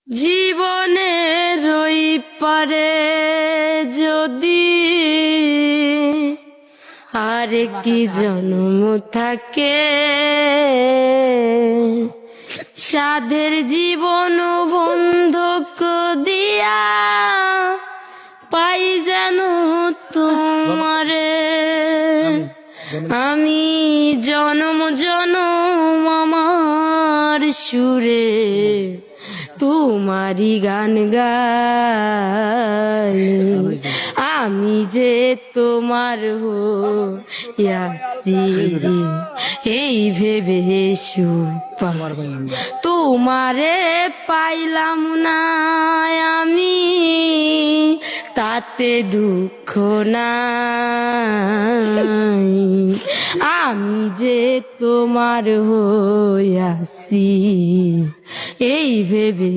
জীবনের ওই পারে যদি আর কি জন্ম থাকে, সাধের জীবন বন্ধক দিয়া পাই যেন তোমারে। আমি জনম জনম আমার সুরে তোমারি গান গাই, আমি যে তোমার হইয়াছি এই ভেবে তোমারে পাইলাম না আমি, তাতে দুঃখ নাই। আমি যে তোমার হইয়াছি এই ভেবে